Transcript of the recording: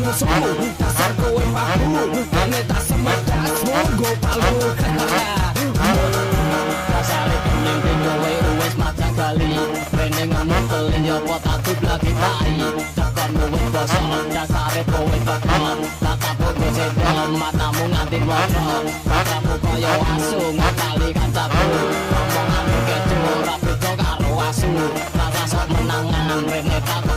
musuhmu dasar kowe paku ane tak semedas monggo palku dasare kuning kowe wis macak gali rene ngamuk kelin yo potatu lagi tai tekonmu wis bosok dasare kowe tekon tatamu gosedon matamu nganti blosok kamu koyo asu ngakali kancaku omonganmu kecu ora beda karo asu rasa sok menangan rene tak